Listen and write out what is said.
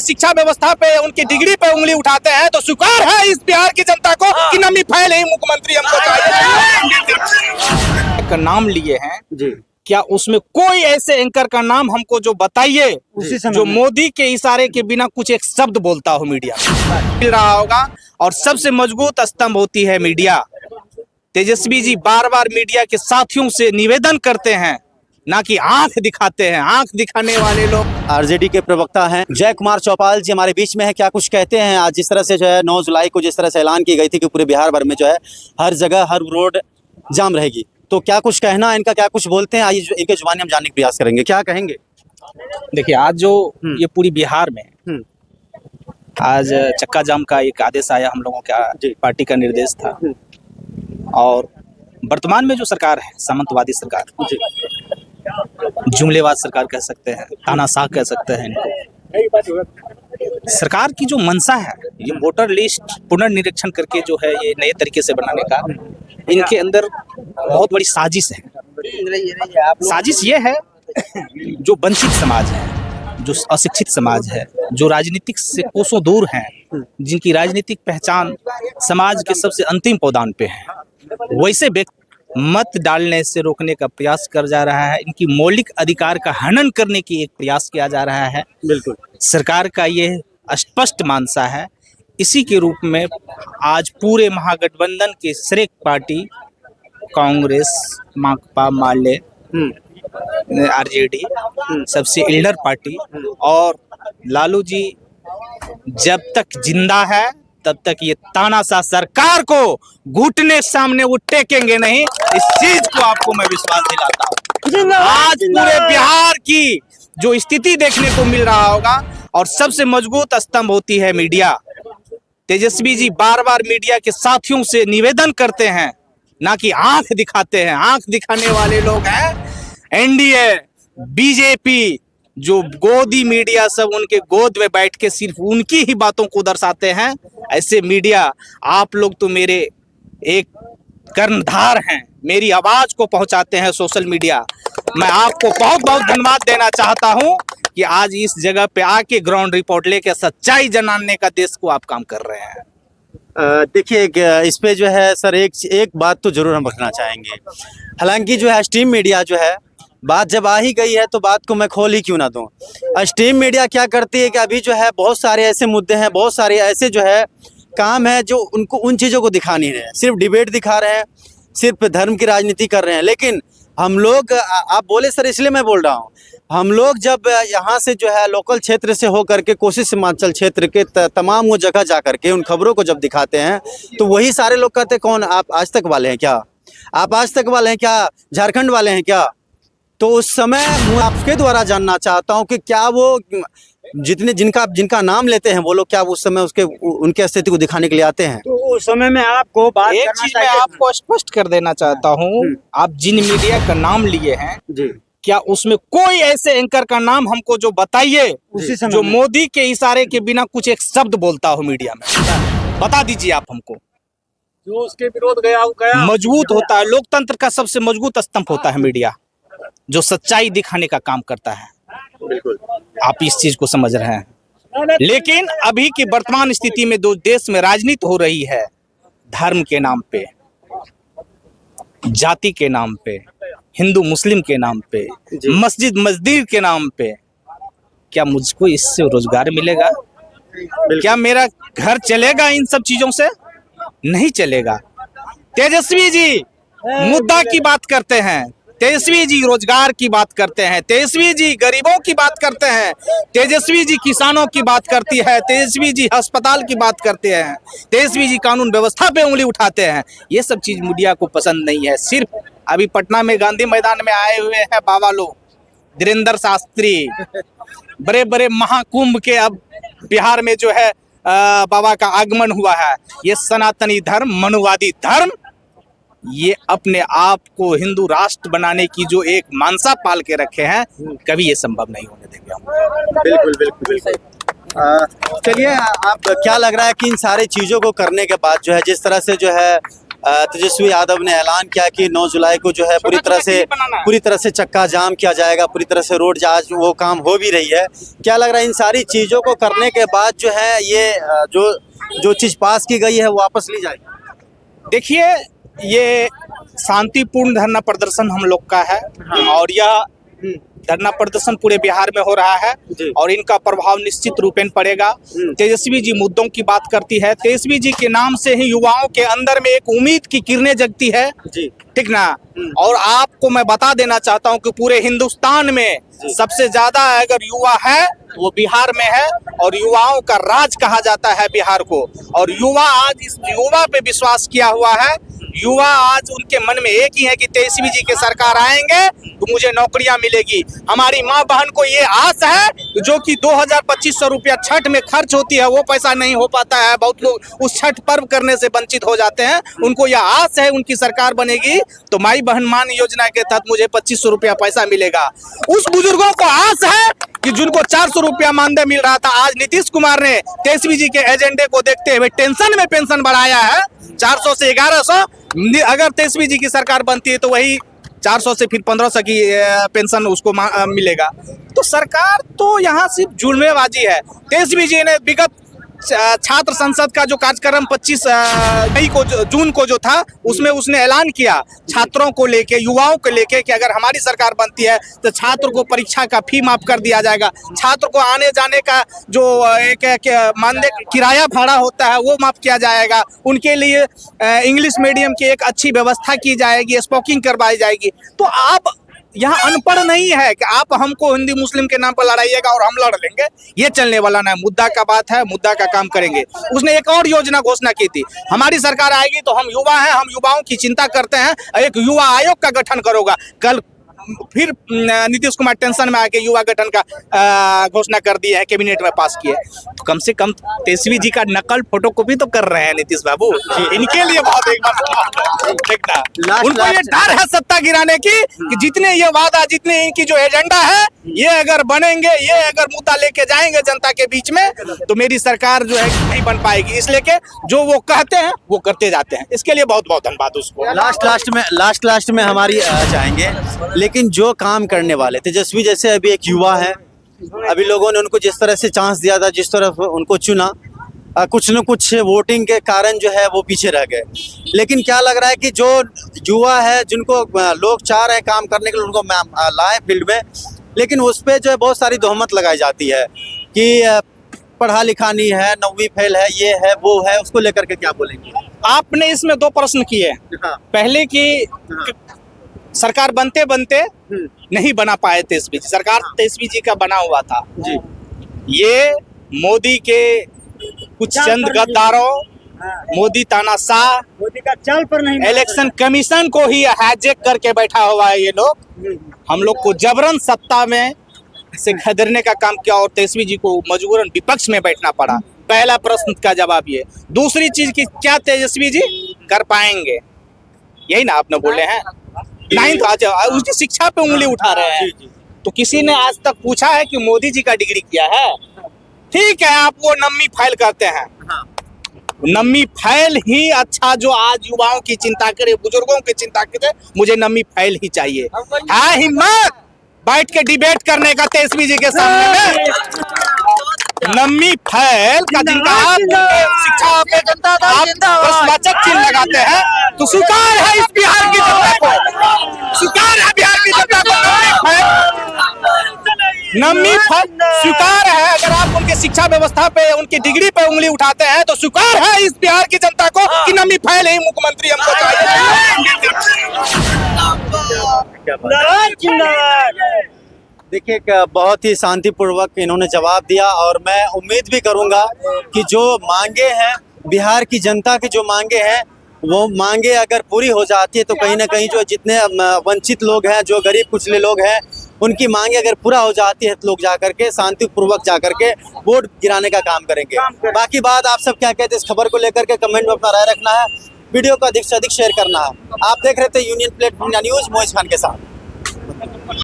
शिक्षा व्यवस्था पे, उनकी डिग्री पे उंगली उठाते हैं तो स्वीकार है इस बिहार की जनता को कि नमी फैल ही मुख्यमंत्री हमको चाहिए। का नाम लिए हैं जी, क्या उसमें कोई ऐसे एंकर का नाम हमको जो बताइए जो मोदी के इशारे के बिना कुछ एक शब्द बोलता हो मीडिया मिल रहा होगा। और सबसे मजबूत स्तंभ होती है मीडिया। तेजस्वी जी बार बार मीडिया के साथियों से निवेदन करते हैं, ना कि आंख दिखाते हैं। आंख दिखाने वाले लोग आरजेडी के प्रवक्ता हैं जय कुमार चौपाल जी हमारे बीच में है। क्या कुछ कहते हैं आज जिस तरह से जो है 9 जुलाई को जिस तरह से ऐलान की गई थी कि पूरे बिहार भर में जो है हर जगह हर रोड जाम रहेगी, तो क्या कुछ कहना है इनका, क्या कुछ बोलते हैं, आइए इनके जुबानी हम जानने का प्रयास करेंगे। क्या कहेंगे? देखिए, आज जो ये पूरी बिहार में आज चक्का जाम का एक आदेश आया, हम लोगों का पार्टी का निर्देश था। और वर्तमान में जो सरकार है, सामंतवादी सरकार, जुमलेबाज सरकार कह सकते हैं, तानाशाह कह सकते हैं इनको। सरकार की जो मंशा है, ये वोटर लिस्ट पुनर्निरीक्षण करके जो है ये नए तरीके से बनाने का, इनके अंदर बहुत बड़ी साजिश है। साजिश ये है, जो वंचित समाज है, जो अशिक्षित समाज है, जो राजनीतिक से कोसों दूर हैं, जिनकी राजनीतिक पहचान समाज के सबसे अंतिम पौधान पे है, वैसे व्यक्ति मत डालने से रोकने का प्रयास कर जा रहा है। इनकी मौलिक अधिकार का हनन करने की एक प्रयास किया जा रहा है। बिल्कुल सरकार का ये स्पष्ट मानसा है। इसी के रूप में आज पूरे महागठबंधन के श्रेष्ठ पार्टी कांग्रेस, माकपा, माले, आरजेडी, सबसे एल्डर पार्टी और लालू जी जब तक जिंदा है तब तक ये तानाशाह सरकार को घुटने सामने वो टेकेंगे नहीं। इस चीज को आपको मैं विश्वास दिलाता हूँ। आज पूरे बिहार की जो स्थिति देखने को मिल रहा होगा, और सबसे मजबूत स्तंभ होती है मीडिया। तेजस्वी जी बार बार मीडिया के साथियों से निवेदन करते हैं, ना कि आंख दिखाते हैं। आंख दिखाने वाले लोग हैं एनडीए, बीजेपी, जो गोदी मीडिया सब उनके गोद में बैठ के सिर्फ उनकी ही बातों को दर्शाते हैं। ऐसे मीडिया, आप लोग तो मेरे एक कर्णधार हैं, मेरी आवाज को पहुंचाते हैं सोशल मीडिया। मैं आपको बहुत बहुत धन्यवाद देना चाहता हूं कि आज इस जगह पे आके ग्राउंड रिपोर्ट लेके सच्चाई जनाने का देश को आप काम कर रहे हैं। देखिए, इस पे जो है सर एक बात तो जरूर हम रखना चाहेंगे। हालांकि जो है स्ट्रीम मीडिया जो है, बात जब आ ही गई है तो बात को मैं खोल ही क्यों ना दूं। स्ट्रीम मीडिया क्या करती है कि अभी जो है बहुत सारे ऐसे मुद्दे हैं, बहुत सारे ऐसे जो है काम है जो उनको उन चीज़ों को दिखा नहीं रहे हैं। सिर्फ डिबेट दिखा रहे हैं, सिर्फ धर्म की राजनीति कर रहे हैं। लेकिन हम लोग, आप बोले सर इसलिए मैं बोल रहा हूँ, हम लोग जब यहाँ से जो है लोकल क्षेत्र से हो करके कोसी सीमांचल क्षेत्र के तमाम वो जगह जा करके उन खबरों को जब दिखाते हैं तो वही सारे लोग कहते कौन आप आज तक वाले हैं क्या, आप आज तक वाले हैं क्या, झारखंड वाले हैं क्या। तो उस समय मैं आपके द्वारा जानना चाहता हूं कि क्या वो जितने जिनका नाम लेते हैं वो लोग क्या उस समय उनके स्थिति को दिखाने के लिए आते हैं? तो उस समय में आपको बात एक चीज मैं आपको स्पष्ट कर देना चाहता हूं, आप जिन मीडिया का नाम लिए हैं जी, क्या उसमें कोई ऐसे एंकर का नाम हमको जो बताइए जो मोदी के इशारे के बिना कुछ एक शब्द बोलता हो मीडिया में, बता दीजिए आप हमको। जो उसके विरोध गया मजबूत होता है, लोकतंत्र का सबसे मजबूत स्तंभ होता है मीडिया, जो सच्चाई दिखाने का काम करता है। बिल्कुल आप इस चीज को समझ रहे हैं। लेकिन अभी की वर्तमान स्थिति में जो देश में राजनीति हो रही है, धर्म के नाम पे, जाति के नाम पे, हिंदू मुस्लिम के नाम पे, मस्जिद मस्जिद के नाम पे, क्या मुझको इससे रोजगार मिलेगा? क्या मेरा घर चलेगा इन सब चीजों से? नहीं चलेगा। तेजस्वी जी मुद्दा की बात करते हैं, तेजस्वी जी रोजगार की बात करते हैं, तेजस्वी जी गरीबों की बात करते हैं, तेजस्वी जी किसानों की बात करती है, तेजस्वी जी अस्पताल की बात करते हैं, तेजस्वी जी कानून व्यवस्था पे उंगली उठाते हैं। ये सब चीज मीडिया को पसंद नहीं है। सिर्फ अभी पटना में गांधी मैदान में आए हुए हैं बाबा लोग, धीरेन्द्र शास्त्री, बड़े बड़े महाकुंभ के अब बिहार में जो है बाबा का आगमन हुआ है। ये सनातनी धर्म, मनुवादी धर्म, ये अपने आप को हिंदू राष्ट्र बनाने की जो एक मानसा पाल के रखे हैं, कभी ये संभव नहीं होने देंगे हम। बिल्कुल बिल्कुल बिल्कुल। चलिए, आप क्या लग रहा है कि इन सारे चीज़ों को करने के बाद जो है जिस तरह से जो है तेजस्वी यादव ने ऐलान किया कि 9 जुलाई को जो है पूरी तरह से चक्का जाम किया जाएगा, पूरी तरह से रोड आज वो काम हो भी रही है। क्या लग रहा है इन सारी चीज़ों को करने के बाद जो है ये जो चीज़ पास की गई है वो वापस ली जाएगी? देखिए, ये शांतिपूर्ण धरना प्रदर्शन हम लोग का है और यह धरना प्रदर्शन पूरे बिहार में हो रहा है और इनका प्रभाव निश्चित रूपेण पड़ेगा। तेजस्वी जी मुद्दों की बात करती है, तेजस्वी जी के नाम से ही युवाओं के अंदर में एक उम्मीद की किरणें जगती है, ठीक ना। और आपको मैं बता देना चाहता हूं कि पूरे हिंदुस्तान में सबसे ज्यादा अगर युवा है वो बिहार में है और युवाओं का राज कहा जाता है बिहार को। और युवा आज इस युवा पे विश्वास किया हुआ है। युवा आज उनके मन में एक ही है कि तेजस्वी जी के सरकार आएंगे तो मुझे नौकरियां मिलेगी। हमारी माँ बहन को ये आस है जो कि 2000-2500 रुपया छठ में खर्च होती है वो पैसा नहीं हो पाता है, बहुत लोग उस छठ पर्व करने से वंचित हो जाते हैं। उनको यह आस है उनकी सरकार बनेगी तो माई बहन मान योजना के तहत मुझे 2500 रुपया पैसा मिलेगा। उस बुजुर्गों को आस है कि जिनको 400 रुपया मानदेय मिल रहा था, आज नीतीश कुमार ने तेजस्वी जी के एजेंडे को देखते हुए टेंशन में पेंशन बढ़ाया है 400 से 1100। अगर तेजस्वी जी की सरकार बनती है तो वही 400 से फिर 1500 की पेंशन उसको मिलेगा। तो सरकार तो यहाँ सिर्फ जुल्मेबाजी है। तेजस्वी जी ने विगत छात्र संसद का जो कार्यक्रम 25 जून को जो था उसमें उसने ऐलान किया छात्रों को लेके, युवाओं को लेके कि अगर हमारी सरकार बनती है तो छात्र को परीक्षा का फी माफ कर दिया जाएगा, छात्र को आने जाने का जो एक मानदेय किराया भाड़ा होता है वो माफ किया जाएगा, उनके लिए इंग्लिश मीडियम की एक अच्छी व्यवस्था की जाएगी, स्पोकिंग करवाई जाएगी। तो आप यहाँ अनपढ़ नहीं है कि आप हमको हिंदी मुस्लिम के नाम पर लड़ाइएगा और हम लड़ लेंगे, ये चलने वाला ना है। मुद्दा का बात है, मुद्दा का काम करेंगे। उसने एक और योजना घोषणा की थी, हमारी सरकार आएगी तो हम युवा हैं, हम युवाओं की चिंता करते हैं, एक युवा आयोग का गठन करोगा। कल फिर नीतीश कुमार टेंशन में आके युवा गठन का घोषणा कर दी है, कैबिनेट में पास किए। तो कम से कम तेजस्वी जी का नकल फोटोकॉपी तो कर रहे हैं नीतीश बाबू, इनके लिए बहुत एक बार देखना। उनको ये डर है सत्ता गिराने की कि जितने ये वादा, जितने इनकी जो एजेंडा है ये अगर बनेंगे, ये अगर मुद्दा लेके जाएंगे जनता के बीच में तो मेरी सरकार जो है नहीं बन पाएगी। इसलिए कि जो वो कहते हैं वो करते जाते हैं। इसके लिए बहुत बहुत धन्यवाद उसको। लास्ट में हमारी चाहेंगे, लेकिन जो काम करने वाले तेजस्वी जैसे अभी एक युवा है, अभी लोगों ने उनको जिस तरह से चांस दिया था, जिस तरह उनको चुना, कुछ न कुछ वोटिंग के कारण जो है वो पीछे रह गए। लेकिन क्या लग रहा है कि जो युवा है जिनको लोग चाह रहे हैं काम करने के लिए उनको लाए फील्ड में, लेकिन उस पर जो है बहुत सारी तोहमत लगाई जाती है कि पढ़ा लिखा नहीं है, 9वीं फेल है, ये है वो है, उसको लेकर के क्या बोलेंगे? आपने इसमें 2 प्रश्न किए। पहले की सरकार बनते बनते नहीं बना पाए तेजस्वी जी, सरकार तेजस्वी जी का बना हुआ था जी। ये मोदी के कुछ चंद गद्दारों, मोदी तानाशाह, मोदी का चाल पर नहीं, इलेक्शन कमीशन को ही हाईजैक करके बैठा हुआ है ये लोग। हम लोग को जबरन सत्ता में से खदेड़ने का काम किया और तेजस्वी जी को मजबूरन विपक्ष में बैठना पड़ा। पहला प्रश्न का जवाब ये। दूसरी चीज की क्या तेजस्वी जी कर पाएंगे, यही ना आपने बोले हैं। नहीं तो आज उसकी शिक्षा पे उंगली उठा रहे हैं। तो किसी ने आज तक पूछा है कि मोदी जी का डिग्री किया है? ठीक है, आप वो नम्मी फाइल करते हैं, नम्मी फाइल ही अच्छा जो आज युवाओं की चिंता करे, बुजुर्गों की चिंता करे, मुझे नम्मी फाइल ही चाहिए। है हिम्मत बैठ के डिबेट करने का तेजस्वी जी के सामने में? नम्मी फाइल का जिनका आप शिक्षा पे प्रश्नवाचक चिन्ह लगाते हैं तो स्वीकार है इस बिहार की जनता को, स्वीकार है बिहार की जनता को नम्मी फाइल स्वीकार है। अगर आप उनके शिक्षा व्यवस्था पे, उनकी डिग्री पे उंगली उठाते हैं तो स्वीकार है इस बिहार की जनता को कि नम्मी फाइल ही मुख्यमंत्री हमको चाहिए। देखिए, एक बहुत ही शांतिपूर्वक इन्होंने जवाब दिया और मैं उम्मीद भी करूंगा कि जो मांगे हैं बिहार की जनता की, जो मांगे हैं वो मांगे अगर पूरी हो जाती है तो कहीं ना कहीं जो जितने वंचित लोग हैं, जो गरीब कुचले लोग हैं, उनकी मांगे अगर पूरा हो जाती है तो लोग जाकर के शांतिपूर्वक जाकर के वोट गिराने का काम करेंगे। बाकी बात आप सब क्या कहते हैं इस खबर को लेकर के कमेंट में अपना राय रखना है, वीडियो को अधिक से अधिक शेयर करना है। आप देख रहे थे यूनियन प्लेटफॉर्म न्यूज़ मोहित खान के साथ।